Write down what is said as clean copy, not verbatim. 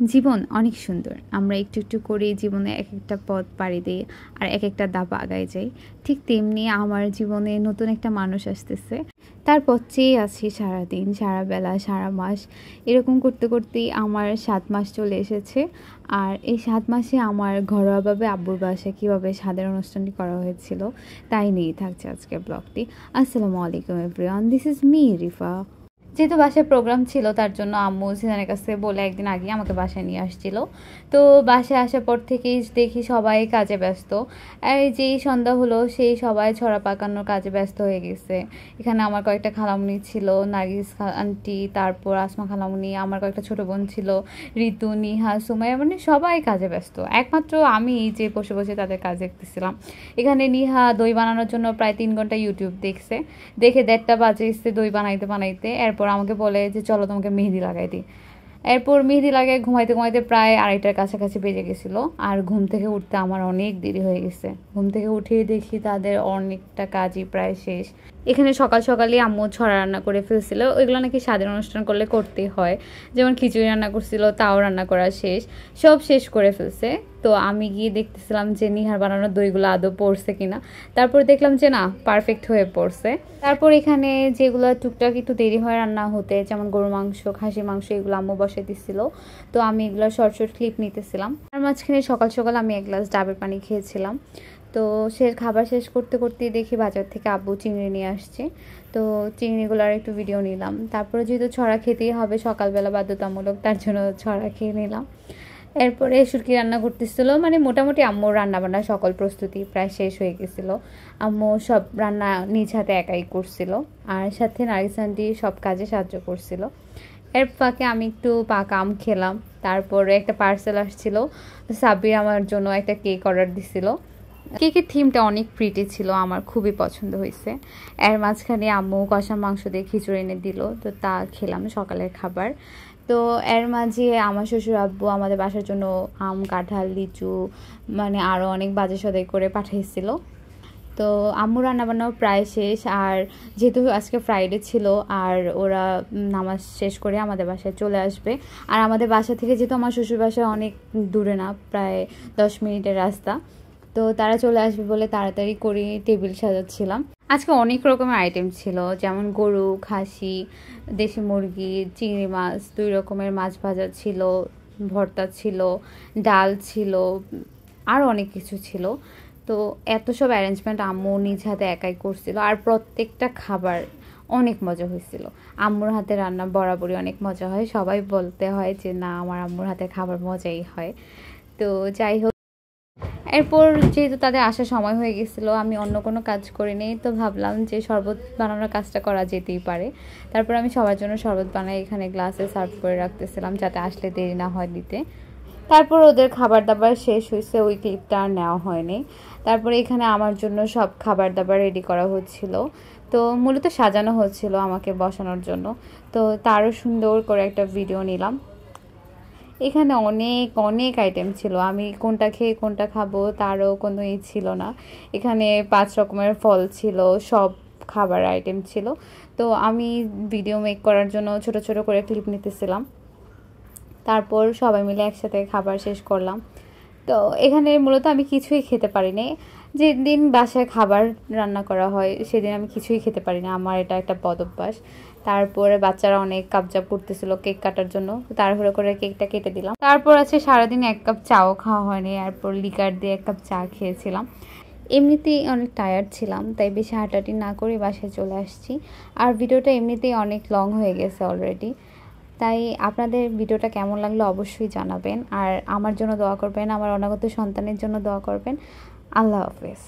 জীবন অনেক সুন্দর। আমরা একটু একটু করে জীবনে এক একটা পথ পাড়ি দিই আর এক একটা ধাপ আগায় যাই। ঠিক তেমনি আমার জীবনে নতুন একটা মানুষ আসতেছে, তার পথ চেয়ে আছি সারাদিন, সারা বেলা, সারা মাস। এরকম করতে করতেই আমার 7 মাস চলে এসেছে। আর এই 7 মাসে আমার ঘরোয়াভাবে আব্বুর বাসায় কীভাবে স্বাদের অনুষ্ঠানটি করা হয়েছিল তাই নিয়েই থাকছে আজকের ব্লগটি। আসসালামু আলাইকুম everyone, this is me Rifa. যেহেতু বাসায় প্রোগ্রাম ছিল তার জন্য আম্মু সিনানের কাছে বলে একদিন আগে আমাকে বাসায় নিয়ে আসছিল। তো বাসায় আসার পর থেকেই দেখি সবাই কাজে ব্যস্ত। আর যেই সন্ধ্যা হলো সেই সবাই ছড়া পাকানোর কাজে ব্যস্ত হয়ে গেছে। এখানে আমার কয়েকটা খালামুনি ছিল, নার্গিস আন্টি, তারপর আসমা খালামুনি, আমার কয়েকটা ছোটো বোন ছিল, ঋতু, নিহা, সুমাইয়া, মানে সবাই কাজে ব্যস্ত। একমাত্র আমি যে বসে বসে তাদের কাজ দেখতেছিলাম। এখানে নিহা দই বানানোর জন্য প্রায় 3 ঘন্টা ইউটিউব দেখছে, দেখে 1:30 বাজে এসছে দই বানাইতে বানাইতে। এরপর আমাকে বলে যে চলো তোমাকে মেহেদি লাগাই দিই। এরপর মেহেদি লাগাই ঘুমাইতে ঘুমাইতে প্রায় 2:30-র কাছাকাছি বেজে গেছিলো। আর ঘুম থেকে উঠতে আমার অনেক দেরি হয়ে গেছে। ঘুম থেকে উঠেই দেখি তাদের অনেকটা কাজই প্রায় শেষ। এখানে সকাল সকালই আম্মু ছড়া রান্না করে ফেলছিল, ওইগুলো নাকি স্বাদের অনুষ্ঠান করলে করতেই হয়। যেমন খিচুড়ি রান্না করছিল, তাও রান্না করা শেষ, সব শেষ করে ফেলছে। তো আমি গিয়ে দেখতেছিলাম যে নিহার বানানো দইগুলো আদৌ পড়ছে কিনা। তারপর দেখলাম যে না, পারফেক্ট হয়ে পড়ছে। তারপর এখানে যেগুলো টুকটাক একটু দেরি হয় রান্না হতে, যেমন গরু মাংস, খাসি মাংস, এগুলো আম্মু বসে দিচ্ছিল। তো আমি এগুলো শর্ট শর্ট ক্লিপ নিতেছিলাম। আর মাঝখানে সকাল সকাল আমি 1 গ্লাস ডাবের পানি খেয়েছিলাম। তো খাবার শেষ করতে করতেই দেখি বাজার থেকে আব্বু চিংড়ি নিয়ে আসছে। তো চিংড়িগুলোর একটু ভিডিও নিলাম। তারপরে যেহেতু ছড়া খেতেই হবে সকালবেলা বাধ্যতামূলক, তার জন্য ছড়া খেয়ে নিলাম। এরপরে শুটকি রান্না করতেছিল, মানে মোটামুটি আম্মুর রান্নাবান্না সকল প্রস্তুতি প্রায় শেষ হয়ে গেছিলো। আম্মু সব রান্না নিজ হাতে একাই করছিল, আর সাথে নার্গিস আন্টি সব কাজে সাহায্য করছিল। এর ফাঁকে আমি একটু পাকা আম খেলাম। তারপরে একটা পার্সেল আসছিল, সাব্বির আমার জন্য একটা কেক অর্ডার দিছিল। কেকের থিমটা অনেক প্রিটি ছিল, আমার খুবই পছন্দ হয়েছে। এর মাঝখানে আম্মু কষা মাংস দিয়ে খিচুড়ি এনে দিল, তো তা খেলাম সকালের খাবার। তো এর মাঝে আমার শ্বশুর আব্বু আমাদের বাসার জন্য আম, কাঁঠাল, লিচু, মানে আরও অনেক বাজার সদাই করে পাঠিয়েছিল। তো আম্মু রান্নাবান্নাও প্রায় শেষ। আর যেহেতু আজকে ফ্রাইডে ছিল, আর ওরা নামাজ শেষ করে আমাদের বাসায় চলে আসবে। আর আমাদের বাসা থেকে যেহেতু আমার শ্বশুর বাসা অনেক দূরে না, প্রায় 10 মিনিটের রাস্তা, তো তারা চলে আসবে বলে তাড়াতাড়ি করে টেবিল সাজাচ্ছিলাম। আজকে অনেক রকমের আইটেম ছিল, যেমন গরু, খাসি, দেশি মুরগি, চিংড়ি মাছ, 2 রকমের মাছ ভাজা ছিল, ভর্তা ছিল, ডাল ছিল, আরও অনেক কিছু ছিল। তো এত সব অ্যারেঞ্জমেন্ট আম্মু নিজ হাতে একাই করছিল। আর প্রত্যেকটা খাবার অনেক মজা হয়েছিল। আম্মুর হাতে রান্না বরাবরই অনেক মজা হয়, সবাই বলতে হয় যে না, আমার আম্মুর হাতে খাবার মজাই হয়। তো যাই হোক, এরপর যেহেতু তাদের আসার সময় হয়ে গেছিলো, আমি অন্য কোনো কাজ করিনি। তো ভাবলাম যে শরবত বানানোর কাজটা করা যেতেই পারে। তারপর আমি সবার জন্য শরবত বানাই এখানে গ্লাসে সার্ভ করে রাখতেছিলাম, যাতে আসলে দেরি না হয় দিতে। তারপর ওদের খাবার দাবার শেষ হয়েছে, ওই ক্লিপটা আর নেওয়া হয়নি। তারপরে এখানে আমার জন্য সব খাবার দাবার রেডি করা হচ্ছিল। তো মূলত সাজানো হচ্ছিল আমাকে বসানোর জন্য। তো তারও সুন্দর করে একটা ভিডিও নিলাম। এখানে অনেক অনেক আইটেম ছিল, আমি কোনটা খেয়ে কোনটা খাবো তারও কোনো ছিল না। এখানে 5 রকমের ফল ছিল, সব খাবার আইটেম ছিল। তো আমি ভিডিও মেক করার জন্য ছোট ছোট করে ক্লিপ নিতেছিলাম। তারপর সবাই মিলে একসাথে খাবার শেষ করলাম। তো এখানে মূলত আমি কিছুই খেতে পারিনি। যেদিন বাসায় খাবার রান্না করা হয় সেদিন আমি কিছুই খেতে পারি না, আমার এটা একটা বদ অভ্যাস। তারপরে বাচ্চারা অনেক কাপজাপ করতেছিল কেক কাটার জন্য, তাড়াহুড়ো করে কেকটা কেটে দিলাম। তারপর আছে সারাদিন 1 কাপ চাও খাওয়া হয়নি, এরপর লিকার দিয়ে 1 কাপ চা খেয়েছিলাম। এমনিতেই অনেক টায়ার্ড ছিলাম, তাই বেশি হাঁটাহাঁটি না করে বাসায় চলে আসছি। আর ভিডিওটা এমনিতেই অনেক লং হয়ে গেছে অলরেডি। তাই আপনাদের ভিডিওটা কেমন লাগলো অবশ্যই জানাবেন। আর আমার জন্য দোয়া করবেন, আমার অনাগত সন্তানের জন্য দোয়া করবেন। আল্লাহ হাফেজ।